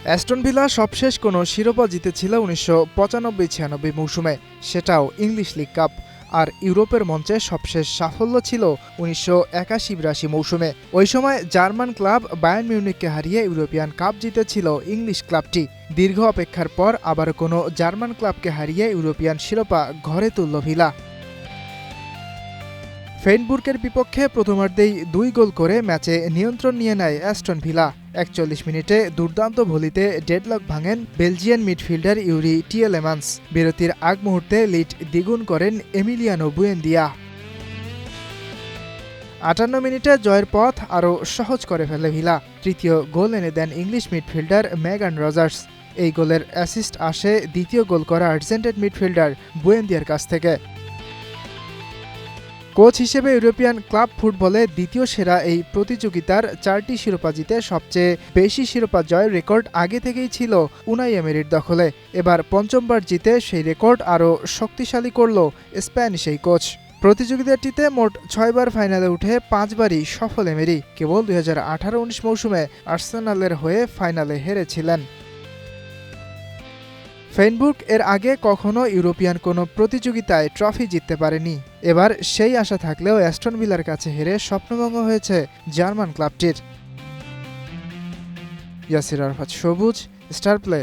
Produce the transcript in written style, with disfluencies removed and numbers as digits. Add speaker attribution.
Speaker 1: Aston villa সবশেষ কোনো শিরোপা জিতেছিল ১৯৯৫-৯৬ মৌসুমে, সেটাও ইংলিশ লিগ কাপ। আর ইউরোপের মঞ্চে সবশেষ সাফল্য ছিল ১৯৮১-৮২ মৌসুমে। ওই সময় জার্মান ক্লাব বায়ার্ন মিউনিখকে হারিয়ে ইউরোপিয়ান কাপ জিতেছিল ইংলিশ ক্লাবটি। দীর্ঘ অপেক্ষার পর আবারও কোনো জার্মান ক্লাবকে হারিয়ে ইউরোপিয়ান শিরোপা ঘরে তুলল ভিলা। ফ্রেন্ডবুর্গের বিপক্ষে প্রথমার্ধেই ২ গোল করে ম্যাচে নিয়ন্ত্রণ নিয়ে নেয় অ্যাস্টন ভিলা। ৪১ মিনিটে দুর্দান্ত ভলিতে ডেডলক ভাঙেন বেলজিয়ান মিডফিল্ডার ইউরি টিয়েলেমান্স। বিরতির আগ মুহূর্তে লিড দ্বিগুণ করেন এমিলিয়ানো বুয়েন্দিয়া। ৫৮ মিনিটে জয়ের পথ আরও সহজ করে ফেলে ভিলা। তৃতীয় গোল এনে দেন ইংলিশ মিডফিল্ডার মেগান রজার্স। এই গোলের অ্যাসিস্ট আসে দ্বিতীয় গোল করা আর্জেন্টাইন মিডফিল্ডার বুয়েন্দিয়ার কাছ থেকে। কোচ হিসেবে ইউরোপিয়ান ক্লাব ফুটবলে দ্বিতীয় সেরা এই প্রতিযোগিতার ৪টি শিরোপা জিতে সবচেয়ে বেশি শিরোপা জয়ের রেকর্ড আগে থেকেই ছিল উনাই এমেরির দখলে। এবার পঞ্চমবার জিতে সেই রেকর্ড আরও শক্তিশালী করল স্প্যানিশ এই কোচ। প্রতিযোগিতাটিতে মোট ৬বার ফাইনালে উঠে ৫বারই সফল এমেরি। কেবল ২০১৮-১৯ মৌসুমে আর্সেনালের হয়ে ফাইনালে হেরেছিলেন। ফ্রেন্ডবুর্গ এর আগে কখনো ইউরোপিয়ান কোনো প্রতিযোগিতায় ট্রফি জিততে পারেনি। এবার সেই আশা থাকলেও অ্যাস্টন ভিলার কাছে হেরে স্বপ্নভঙ্গ হয়েছে জার্মান ক্লাবটির। ইয়াসির আরাফাত সবুজ, স্টার প্লে।